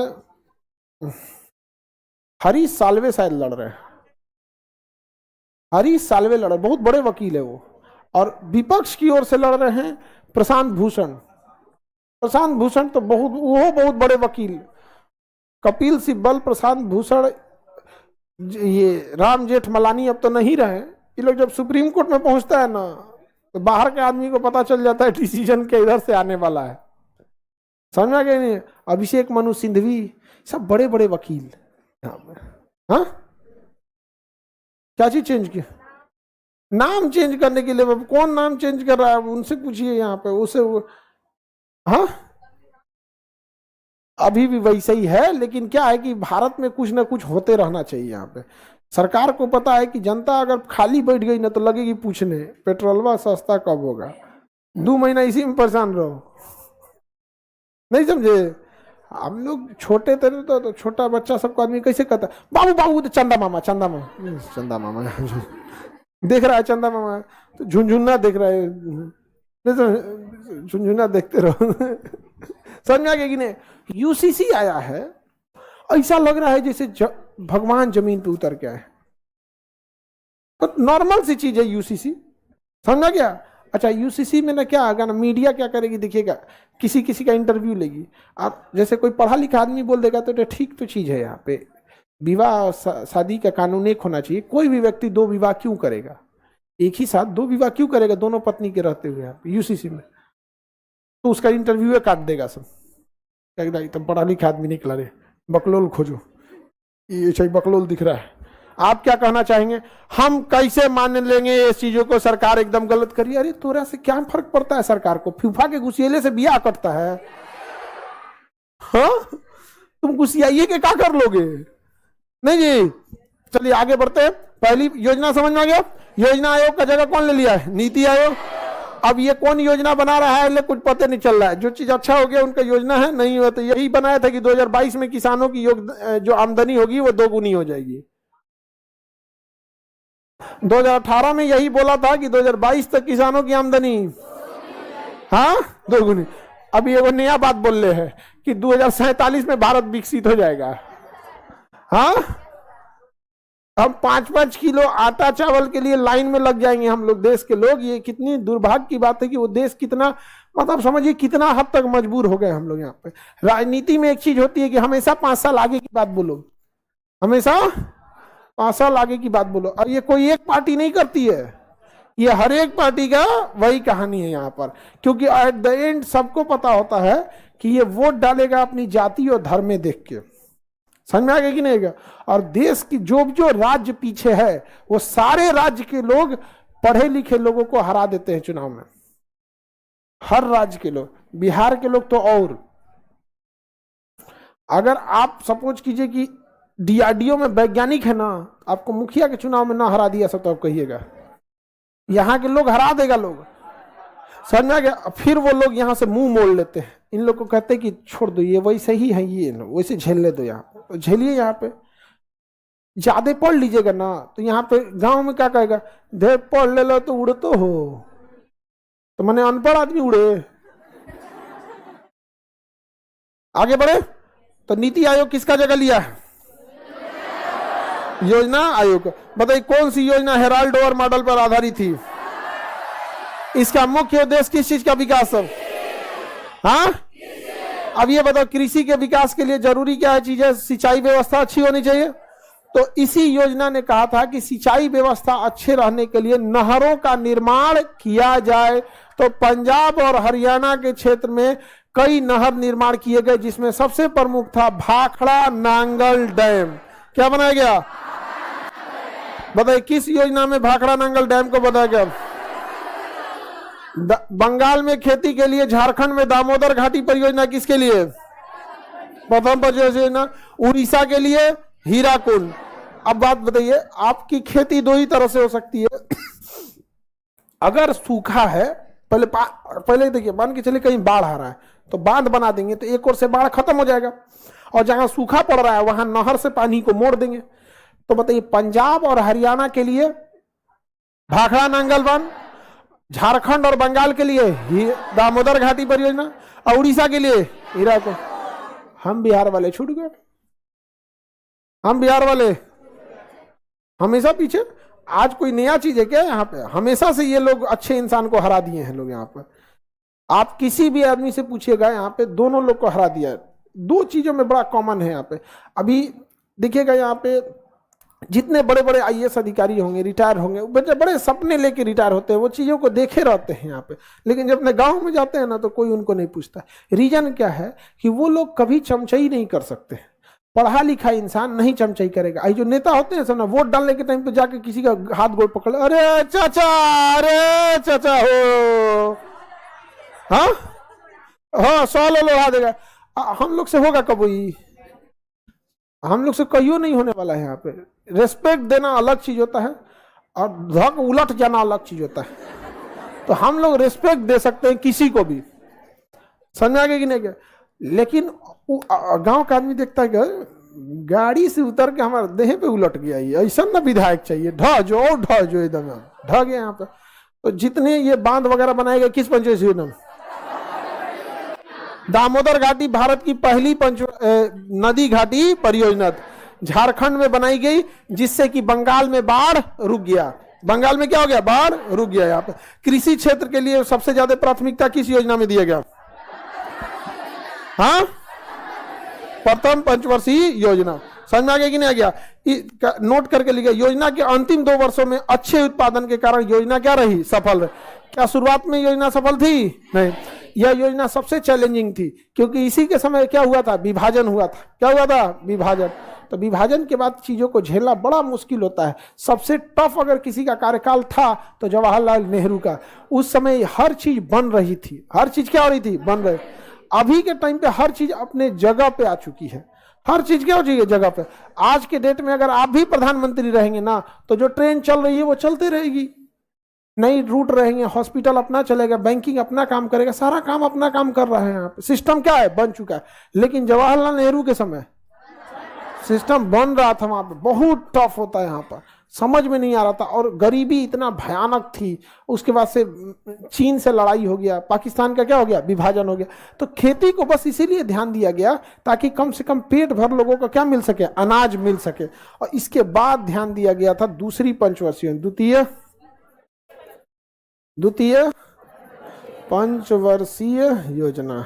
हरीश साल्वे, शायद लड़ रहे हैं, हरीश साल्वे लड़ रहे, बहुत बड़े वकील है वो। और विपक्ष की ओर से लड़ रहे हैं प्रशांत भूषण। प्रशांत भूषण तो बहुत बड़े वकील, कपिल सिब्बल, प्रशांत भूषण, ये राम जेठमलानी अब तो नहीं रहे। ये लोग जब सुप्रीम कोर्ट में पहुंचता है ना, तो बाहर के आदमी को पता चल जाता है डिसीजन के इधर से आने वाला है, समझ में आ गया नहीं? अभिषेक मनु सिंघवी, सब बड़े बड़े वकील यहाँ पे। हाँ, क्या चीज चेंज किया? नाम चेंज करने के लिए कौन नाम चेंज कर रहा है, उनसे पूछिए यहाँ पे, उसे हाँ, अभी भी वैसे ही है, लेकिन क्या है कि भारत में कुछ ना कुछ होते रहना चाहिए। यहाँ पे सरकार को पता है कि जनता अगर खाली बैठ गई ना तो लगेगी पूछने पेट्रोलवा सस्ता कब होगा, 2 महीना इसी में परेशान रहो, नहीं समझे? हम लोग छोटे थे तो छोटा बच्चा सबको आदमी कैसे कहता, बाबू बाबू तो चंदा मामा, चंदा मामा, चंदा मामा देख रहा है, चंदा मामा तो झुनझुना देख रहा है, झुनझुना देखते रहो समझ में आ गया कि नहीं? यूसीसी आया है, ऐसा लग रहा है जैसे भगवान जमीन पे उतर के आए, तो नॉर्मल सी चीज है यूसीसी, समझा गया? अच्छा, यूसीसी में ना क्या आगा ना, मीडिया क्या करेगी देखिएगा, किसी किसी का इंटरव्यू लेगी, आप जैसे कोई पढ़ा लिखा आदमी बोल देगा तो ठीक तो चीज है। यहाँ पे विवाह शादी का कानून एक होना चाहिए, कोई भी व्यक्ति 2 विवाह क्यों करेगा, एक ही साथ 2 विवाह क्यों करेगा दोनों पत्नी के रहते हुए यहाँ पे यूसीसी में? तो उसका इंटरव्यू काट देगा सब, एकदम पढ़ा लिखा आदमी निकला रे, बकलोल खोजो, ये सही बकलोल दिख रहा है। आप क्या कहना चाहेंगे? हम कैसे मान लेंगे इस चीजों को, सरकार एकदम गलत करिए? अरे तोरा से क्या फर्क पड़ता है सरकार को, फूफा के गुस्सेले से बिया कटता है? हाँ, तुम गुस्सियाइए के क्या कर लोगे? नहीं जी, चलिए आगे बढ़ते हैं। पहली योजना समझ में आ गया। योजना आयोग का जगह कौन ले लिया है? नीति आयोग। अब ये कौन योजना बना रहा है कुछ पता नहीं चल रहा है। जो चीज अच्छा हो गया उनका योजना है, नहीं हुआ तो यही बनाया था कि 2022 में किसानों की जो आमदनी होगी वो 2 गुनी हो जाएगी। 2018 में यही बोला था कि 2022 तक किसानों की आमदनी 2 गुनी। अभी वो नया बात बोल रहे हैं कि 2047 में भारत विकसित हो जाएगा। हम 5-5 किलो आटा चावल के लिए लाइन में लग जाएंगे हम लोग, देश के लोग। ये कितनी दुर्भाग्य की बात है कि वो देश कितना, मतलब समझिए कितना हद तक मजबूर हो गए हम लोग यहाँ पे। राजनीति में एक चीज होती है कि हमेशा 5 साल आगे की बात बोलो, हमेशा 5 साल आगे की बात बोलो। और ये कोई एक पार्टी नहीं करती है, ये हर एक पार्टी का वही कहानी है यहाँ पर, क्योंकि एट द एंड सबको पता होता है कि ये वोट डालेगा अपनी जाति और धर्म में देख के। समझ में आ गया कि नहीं? और देश की जो राज्य पीछे है वो सारे राज्य के लोग पढ़े लिखे लोगों को हरा देते हैं चुनाव में, हर राज्य के लोग। बिहार के लोग तो और, अगर आप सपोज कीजिए कि डीआरडीओ में वैज्ञानिक है ना, आपको मुखिया के चुनाव में ना हरा दिया सब तो आप कहिएगा यहाँ के लोग हरा देगा लोग। समझ में आ गया? फिर वो लोग यहाँ से मुंह मोड़ लेते हैं, इन लोग को कहते हैं कि छोड़ दो, ये वैसे ही है, ये वैसे झेल ले दो, यहाँ पे झेलिए। यहाँ पे ज्यादा पढ़ लीजिएगा ना तो यहाँ पे गांव में क्या कहेगा, ढेर पढ़ ले लो तो उड़े तो हो, तो मैंने अनपढ़ आदमी उड़े। आगे बढ़े तो नीति आयोग किसका जगह लिया है? योजना आयोग। बताइए कौन सी योजना हेराल्ड ओवर मॉडल पर आधारित थी? इसका मुख्य उद्देश्य किस चीज का विकास है? अब ये बताओ, कृषि के विकास के लिए जरूरी क्या है चीज है? सिंचाई व्यवस्था अच्छी होनी चाहिए। तो इसी योजना ने कहा था कि सिंचाई व्यवस्था अच्छे रहने के लिए नहरों का निर्माण किया जाए। तो पंजाब और हरियाणा के क्षेत्र में कई नहर निर्माण किए गए, जिसमें सबसे प्रमुख था भाखड़ा नांगल डैम। क्या बनाया गया? बताइए किस योजना में भाखड़ा नांगल डैम को बनाया गया? बंगाल में खेती के लिए, झारखंड में दामोदर घाटी परियोजना किसके लिए? प्रथम परियोजना। उड़ीसा के लिए हीराकुंड। अब बात बताइए, आपकी खेती 2 ही तरह से हो सकती है। अगर सूखा है, पहले देखिए, मान के चलिए कहीं बाढ़ आ रहा है तो बांध बना देंगे तो एक ओर से बाढ़ खत्म हो जाएगा, और जहां सूखा पड़ रहा है वहां नहर से पानी को मोड़ देंगे। तो बताइए पंजाब और हरियाणा के लिए भाखड़ा नांगल बांध, झारखंड और बंगाल के लिए दामोदर घाटी परियोजना, और उड़ीसा के लिए हीराकुद। हम बिहार वाले छूट गए, हम बिहार वाले हमेशा पीछे। आज कोई नया चीज है क्या यहाँ पे? हमेशा से ये लोग अच्छे इंसान को हरा दिए हैं लोग यहाँ पर। आप किसी भी आदमी से पूछिएगा यहाँ पे दोनों लोग को हरा दिया है। दो चीजों में बड़ा कॉमन है यहाँ पे। अभी देखिएगा यहाँ पे जितने बड़े बड़े आईएएस अधिकारी होंगे, रिटायर होंगे, बड़े बड़े सपने लेके रिटायर होते हैं, वो चीज़ों को देखे रहते हैं यहाँ पे। लेकिन जब अपने गांव में जाते हैं ना तो कोई उनको नहीं पूछता। रीजन क्या है कि वो लोग कभी चमचाई नहीं कर सकते। पढ़ा लिखा इंसान नहीं चमचाई करेगा। आई जो नेता होते हैं सब ना, वोट डालने के टाइम पे जाके किसी का हाथ गोड़ पकड़, अरे चाचा हो, हाँ हाँ 100 लोहा देगा। हम लोग से होगा कभी? हम लोग से कहियो नहीं होने वाला है। यहाँ पे रेस्पेक्ट देना अलग चीज होता है और धक उलट जाना अलग चीज होता है। तो हम लोग रेस्पेक्ट दे सकते हैं किसी को भी, समझ आ गया कि नहीं क्या? लेकिन गांव का आदमी देखता है कि गाड़ी से उतर के हमारे देह पे उलट गया, ये ऐसा ना विधायक चाहिए, ढह जो एकदम ढह गया यहाँ पे। तो जितने ये बांध वगैरह बनाए गए किस पंचायत योजना में? दामोदर घाटी भारत की पहली नदी घाटी परियोजना झारखंड में बनाई गई, जिससे कि बंगाल में बाढ़ रुक गया। बंगाल में क्या हो गया? बाढ़ रुक गया। यहाँ पे कृषि क्षेत्र के लिए सबसे ज्यादा प्राथमिकता किस योजना में दिया गया? हाँ, प्रथम पंचवर्षीय योजना। समझ में आ गया कि नहीं आ गया? नोट करके लिखा, योजना के अंतिम 2 वर्षों में अच्छे उत्पादन के कारण योजना क्या रही? सफल रही। क्या शुरुआत में योजना सफल थी? नहीं। यह योजना सबसे चैलेंजिंग थी क्योंकि इसी के समय क्या हुआ था? विभाजन हुआ था। क्या हुआ था? विभाजन। तो विभाजन के बाद चीजों को झेलना बड़ा मुश्किल होता है। सबसे टफ अगर किसी का कार्यकाल था तो जवाहरलाल नेहरू का। उस समय हर चीज बन रही थी। हर चीज क्या हो रही थी? बन रही। अभी के टाइम पे हर चीज अपने जगह पे आ चुकी है। हर चीज क्या हो चुकी है? जगह पे। आज के डेट में अगर आप भी प्रधानमंत्री रहेंगे ना तो जो ट्रेन चल रही है वो चलती रहेगी, नई रूट रहेंगे, हॉस्पिटल अपना चलेगा, बैंकिंग अपना काम करेगा, सारा काम अपना काम कर रहा है। यहाँ पे सिस्टम क्या है? बन चुका है। लेकिन जवाहरलाल नेहरू के समय सिस्टम बन रहा था, वहां पे बहुत टफ होता है। यहाँ पर समझ में नहीं आ रहा था और गरीबी इतना भयानक थी। उसके बाद से चीन से लड़ाई हो गया, पाकिस्तान का क्या हो गया? विभाजन हो गया। तो खेती को बस इसीलिए ध्यान दिया गया ताकि कम से कम पेट भर लोगों को क्या मिल सके? अनाज मिल सके। और इसके बाद ध्यान दिया गया था दूसरी पंचवर्षीय द्वितीय पंचवर्षीय योजना।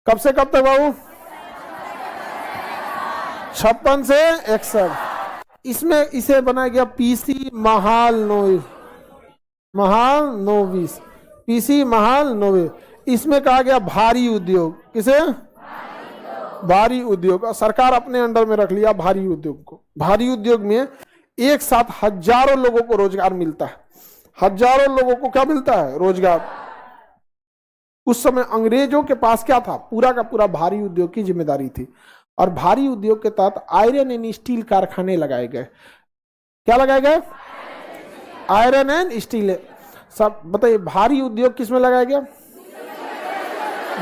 कब से कब तक बाबू? 56 से 61। इसमें इसे बनाया गया पीसी महालनोबिस। पीसी महालनोबिस। इसमें कहा गया भारी उद्योग। किसे? भारी उद्योग। और सरकार अपने अंडर में रख लिया भारी उद्योग को। भारी उद्योग में एक साथ हजारों लोगों को रोजगार मिलता है। हजारों लोगों को क्या मिलता है? रोजगार। उस समय अंग्रेजों के पास क्या था? पूरा का पूरा भारी उद्योग की जिम्मेदारी थी। और भारी उद्योग के तहत आयरन एंड स्टील कारखाने लगाए गए। क्या लगाए गए? Iron and steel. सब बताइए भारी उद्योग किस में लगाया गया?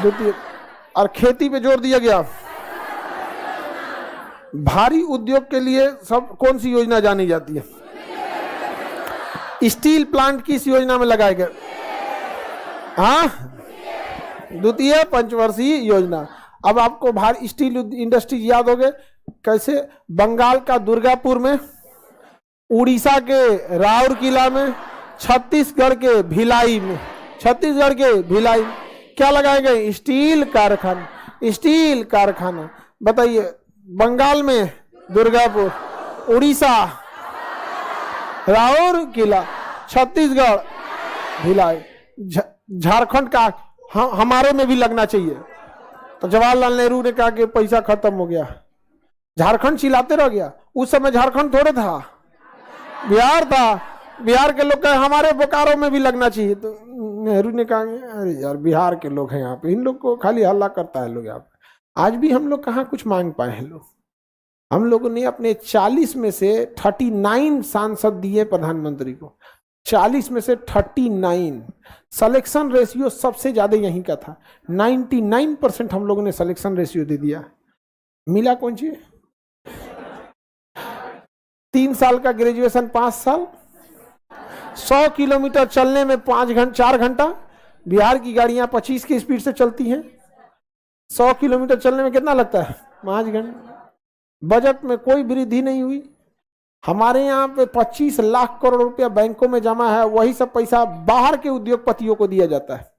द्वितीय। और खेती पे जोर दिया गया। भारी उद्योग के लिए सब कौन सी योजना जानी जाती है? स्टील प्लांट किस योजना में लगाए गए? हाँ, द्वितीय पंचवर्षीय योजना। अब आपको भारी स्टील इंडस्ट्री याद हो गए कैसे? बंगाल का दुर्गापुर में, उड़ीसा के राउरकेला में, छत्तीसगढ़ के भिलाई में। छत्तीसगढ़ के भिलाई क्या लगाए गए? स्टील कारखाना। स्टील कारखाना। बताइए, बंगाल में दुर्गापुर, उड़ीसा राउरकेला, छत्तीसगढ़ भिलाई। झारखंड का हमारे में भी लगना चाहिए। तो जवाहरलाल नेहरू ने कहा कि पैसा खत्म हो गया, झारखंड चिल्लाते रह गया। उस समय झारखंड थोड़े था, बिहार था। बिहार के लोग कहे हमारे बोकारो में भी लगना चाहिए। तो नेहरू ने कहा अरे यार बिहार के लोग हैं यहाँ पे, इन लोग को खाली हल्ला करता है लोग यहाँ पे। आज भी हम लोग कहाँ कुछ मांग पाए हैं लोग। हम लोगों ने अपने 40 में से 39 सांसद दिए प्रधानमंत्री को। 40 में से 39। सिलेक्शन रेशियो सबसे ज्यादा यहीं का था। 99% हम लोगों ने सिलेक्शन रेशियो दे दिया। मिला कौन सी? 3 साल का ग्रेजुएशन 5 साल, 100 किलोमीटर चलने में 4 घंटा। बिहार की गाड़ियां 25 की स्पीड से चलती हैं, 100 किलोमीटर चलने में कितना लगता है? 5 घंटे। बजट में कोई वृद्धि नहीं हुई। हमारे यहाँ पे 25 लाख करोड़ रुपया बैंकों में जमा है, वही सब पैसा बाहर के उद्योगपतियों को दिया जाता है,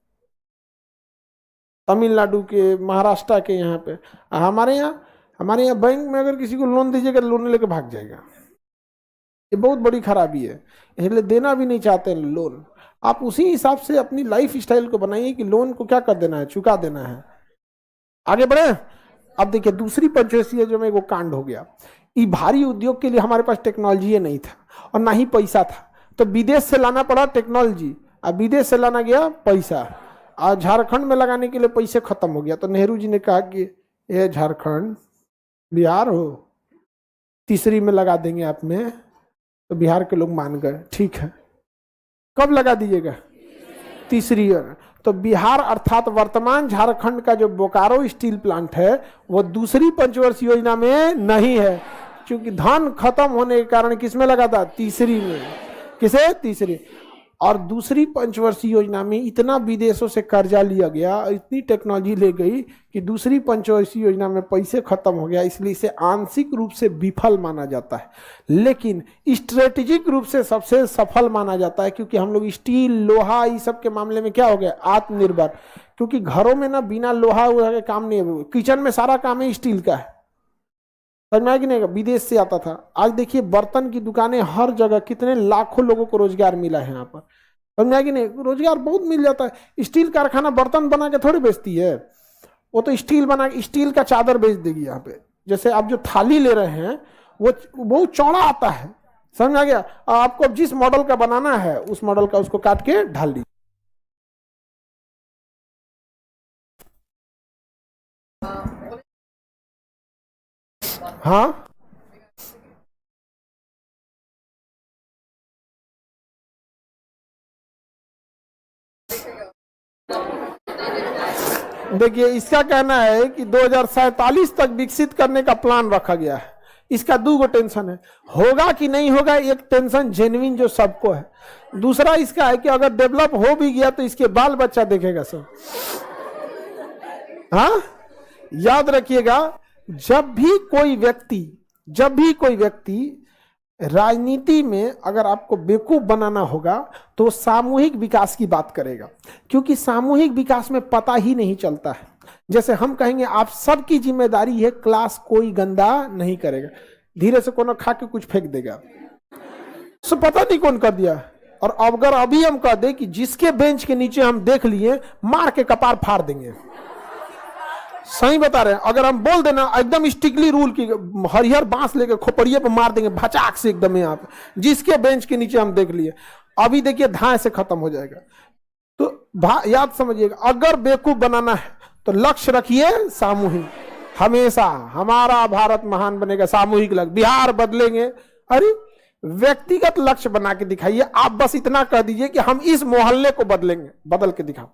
तमिलनाडु के, महाराष्ट्र के। यहाँ पे हमारे यहाँ बैंक में अगर किसी को लोन दीजिएगा तो लोन लेके भाग जाएगा। ये बहुत बड़ी खराबी है, इसलिए देना भी नहीं चाहते हैं लोन। आप उसी हिसाब से अपनी लाइफ स्टाइल को बनाइए कि लोन को क्या कर देना है, चुका देना है। आगे बढ़े। अब देखिए दूसरी पंचवर्षीय जो में वो कांड हो गया। ये भारी उद्योग के लिए हमारे पास टेक्नोलॉजी नहीं था और ना ही पैसा था, तो विदेश से लाना पड़ा टेक्नोलॉजी। अब विदेश से लाना गया पैसा, और झारखंड में लगाने के लिए पैसे खत्म हो गया। तो नेहरू जी ने कहा कि ये झारखंड बिहार हो, तीसरी में लगा देंगे आप में। तो बिहार के लोग मान गए, ठीक है। कब लगा दीजिएगा? तीसरी। तो बिहार अर्थात वर्तमान झारखंड का जो बोकारो स्टील प्लांट है वो दूसरी पंचवर्षीय योजना में नहीं है, क्योंकि धन खत्म होने के कारण किसमें लगा था? तीसरी में। किसे? तीसरी। और दूसरी पंचवर्षीय योजना में इतना विदेशों से कर्जा लिया गया, इतनी टेक्नोलॉजी ले गई कि दूसरी पंचवर्षीय योजना में पैसे खत्म हो गया, इसलिए इसे आंशिक रूप से विफल माना जाता है, लेकिन स्ट्रेटेजिक रूप से सबसे सफल माना जाता है। क्योंकि हम लोग स्टील, लोहा, इस सब के मामले में क्या हो गया? आत्मनिर्भर। क्योंकि घरों में ना बिना लोहा के काम नहीं है, किचन में सारा काम है स्टील का है। समझ में आया कि नहीं? विदेश से आता था। आज देखिए बर्तन की दुकानें हर जगह, कितने लाखों लोगों को रोजगार मिला है यहाँ पर। समझ में आया कि नहीं? रोजगार बहुत मिल जाता है। स्टील कारखाना बर्तन बना के थोड़ी बेचती है, वो तो स्टील बना के स्टील का चादर बेच देगी यहाँ पे। जैसे आप जो थाली ले रहे हैं वो बहुत चौड़ा आता है, समझ में आ गया? आपको जिस मॉडल का बनाना है उस मॉडल का उसको काट के ढाल दी। हाँ, देखिए इसका कहना है कि 2047 तक विकसित करने का प्लान रखा गया है। इसका दो टेंशन है, होगा कि नहीं होगा। एक टेंशन जेन्युइन जो सबको है, दूसरा इसका है कि अगर डेवलप हो भी गया तो इसके बाल बच्चा देखेगा सब। हाँ, याद रखिएगा, जब भी कोई व्यक्ति राजनीति में अगर आपको बेवकूफ बनाना होगा तो सामूहिक विकास की बात करेगा, क्योंकि सामूहिक विकास में पता ही नहीं चलता है। जैसे हम कहेंगे आप सबकी जिम्मेदारी है, क्लास कोई गंदा नहीं करेगा, धीरे से कोनो खा के कुछ फेंक देगा, सो पता नहीं कौन कर दिया। और अगर अभी हम कह दे कि जिसके बेंच के नीचे हम देख लिए, मार के कपार फाड़ देंगे। सही बता रहे हैं। अगर हम बोल देना एकदम स्ट्रिक्टली रूल की, हरिहर बांस लेके खोपड़िए पे मार देंगे भचाक से एकदम यहाँ पे, जिसके बेंच के नीचे हम देख लिए, अभी देखिए धाए से खत्म हो जाएगा। तो याद समझिएगा, अगर बेवकूफ बनाना है तो लक्ष्य रखिए सामूहिक। हमेशा हमारा भारत महान बनेगा, सामूहिक लक्ष्य। बिहार बदलेंगे, अरे व्यक्तिगत लक्ष्य बना के दिखाइए। आप बस इतना कह दीजिए कि हम इस मोहल्ले को बदलेंगे, बदल के दिखाओ।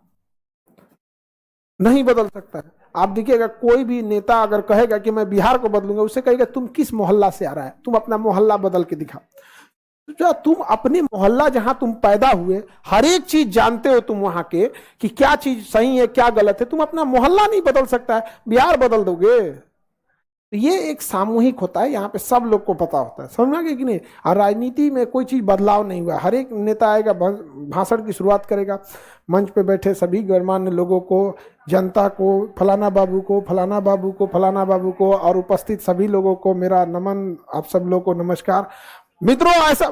नहीं बदल सकता है। आप देखिएगा कोई भी नेता अगर कहेगा कि मैं बिहार को बदलूंगा, उससे कहेगा तुम किस मोहल्ला से आ रहा है, तुम अपना मोहल्ला बदल के दिखाओ। जो तुम अपने मोहल्ला जहां तुम पैदा हुए, हर एक चीज जानते हो तुम वहां के कि क्या चीज सही है क्या गलत है। तुम अपना मोहल्ला नहीं बदल सकता है, बिहार बदल दोगे? ये एक सामूहिक होता है, यहाँ पे सब लोग को पता होता है। समझ में कि नहीं? और राजनीति में कोई चीज बदलाव नहीं हुआ। हर एक नेता आएगा, भाषण की शुरुआत करेगा, मंच पे बैठे सभी गणमान्य लोगों को, जनता को, फलाना बाबू को, फलाना बाबू को, फलाना बाबू को, और उपस्थित सभी लोगों को मेरा नमन, आप सब लोगों को नमस्कार। मित्रों, ऐसा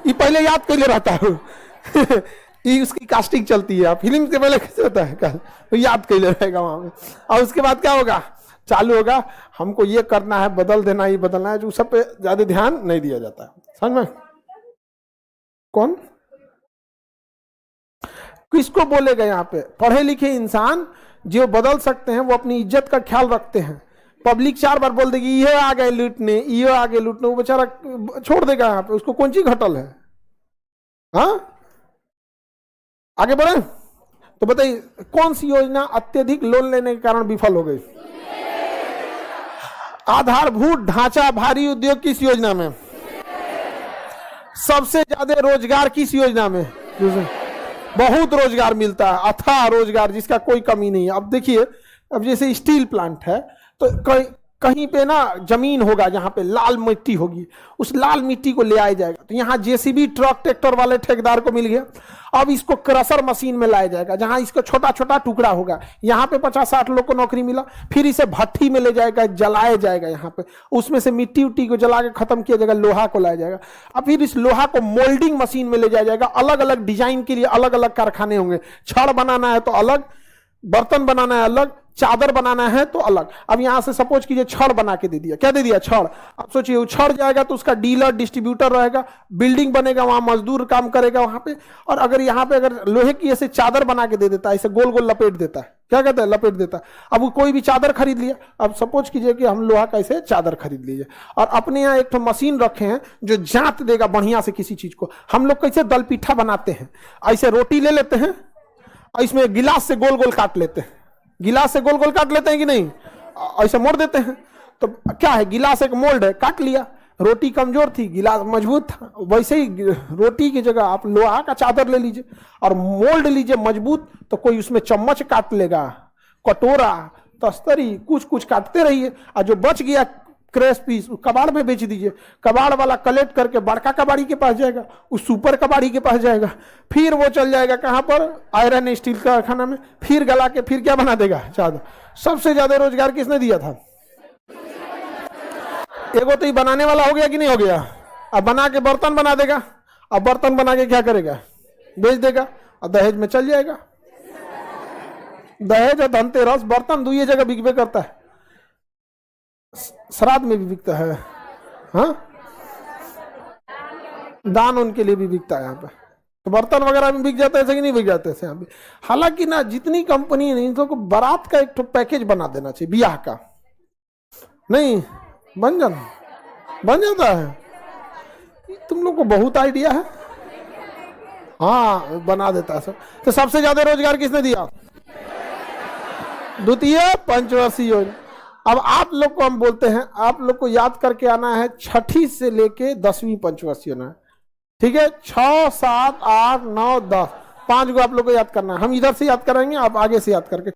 ये पहले याद कर ले रहता है ये उसकी कास्टिंग चलती है, फिल्म से पहले कैसे होता है कल, तो याद कर ले रहेगा वहां में। और उसके बाद क्या होगा, चालू होगा, हमको ये करना है, बदल देना, ये बदलना है, जो सब पे ज्यादा ध्यान नहीं दिया जाता है। समझ में? कौन किसको बोलेगा? यहाँ पे पढ़े लिखे इंसान जो बदल सकते हैं वो अपनी इज्जत का ख्याल रखते हैं। पब्लिक 4 बार बोल देगी ये आ गए लूटने, ये आ गए लूटने, वो बेचारा छोड़ देगा यहाँ पे, उसको कौन सी घटल है? हाँ, आगे बढ़े तो बताइए कौन सी योजना अत्यधिक लोन लेने के कारण विफल हो गई? आधारभूत ढांचा भारी उद्योग किस योजना में? सबसे ज्यादा रोजगार किस योजना में? बहुत रोजगार मिलता है, अथाह रोजगार जिसका कोई कमी नहीं है। अब देखिए, अब जैसे स्टील प्लांट है तो कहीं पे ना जमीन होगा जहां पे लाल मिट्टी होगी, उस लाल मिट्टी को ले आया जाएगा, तो यहाँ जेसीबी ट्रक ट्रैक्टर वाले ठेकेदार को मिल गया। अब इसको क्रशर मशीन में लाया जाएगा जहां इसका छोटा छोटा टुकड़ा होगा, यहाँ पे 50-60 लोग को नौकरी मिला। फिर इसे भट्ठी में ले जाएगा, जलाया जाएगा, यहाँ पे उसमें से मिट्टी उट्टी को जला के खत्म किया जाएगा, लोहा को लाया जाएगा। अब फिर इस लोहा को मोल्डिंग मशीन में ले जाया जाएगा। अलग अलग डिजाइन के लिए अलग अलग कारखाने होंगे। छड़ बनाना है तो अलग, बर्तन बनाना है अलग, चादर बनाना है तो अलग। अब यहां से सपोज कीजिए छड़ बना के दे दिया, क्या दे दिया? छड़। अब सोचिए वो छड़ जाएगा तो उसका डीलर डिस्ट्रीब्यूटर रहेगा, बिल्डिंग बनेगा, वहां मजदूर काम करेगा वहां पे। और अगर यहाँ पे अगर लोहे की ऐसे चादर बना के दे देता है, ऐसे गोल गोल लपेट देता है, क्या कहते हैं? लपेट देता है। अब वो कोई भी चादर खरीद लिया। अब सपोज कीजिए कि हम लोहा का ऐसे चादर खरीद लीजिए और अपने यहाँ एक तो मशीन रखे हैं जो जांच देगा बढ़िया से किसी चीज को। हम लोग कैसे दलपीठा बनाते हैं, ऐसे रोटी ले लेते हैं और इसमें गिलास से गोल गोल काट लेते हैं, गिलास से गोल गोल काट लेते हैं कि नहीं, ऐसे मोड़ देते हैं। तो क्या है, गिलास एक मोल्ड है, काट लिया। रोटी कमजोर थी, गिलास मजबूत था, वैसे ही रोटी की जगह आप लोहा का चादर ले लीजिए और मोल्ड लीजिए मजबूत, तो कोई उसमें चम्मच काट लेगा, कटोरा, तस्तरी, कुछ कुछ काटते रहिए। और जो बच गया क्रैश पीस कबाड़ में बेच दीजिए। कबाड़ वाला कलेक्ट करके बड़का कबाड़ी के पास जाएगा, उस सुपर कबाड़ी के पास जाएगा, फिर वो चल जाएगा कहां पर? आयरन स्टील कारखाना में, फिर गला के फिर क्या बना देगा? चादर। सबसे ज्यादा रोजगार किसने दिया था? एगो तो ये बनाने वाला हो गया कि नहीं हो गया? अब बना के बर्तन बना देगा, अब बर्तन बना के क्या करेगा? बेच देगा और दहेज में चल जाएगा। दहेज और धनतेरस, बर्तन दुई जगह बिकबे करता है, श्राद्ध में भी बिकता है, हाँ, दान उनके लिए भी बिकता है यहाँ पे। तो बर्तन वगैरह भी बिक जाते हैं कि नहीं बिक जाते हैं यहाँ पे? हालांकि ना जितनी कंपनी है इनको बारात का एक तो पैकेज बना देना चाहिए, ब्याह का। नहीं बन जाता है। तुम लोग को बहुत आइडिया है, हाँ बना देता है सब। तो सबसे ज्यादा रोजगार किसने दिया? द्वितीय पंचवर्षीय योजना। अब आप लोग को हम बोलते हैं, आप लोग को याद करके आना है 6ठी से लेके 10वीं पंचवर्षीय योजना, ठीक है? 6, 7, 8, 9, 10, 5 को आप लोग को याद करना है। हम इधर से याद कराएंगे, आप आगे से याद करके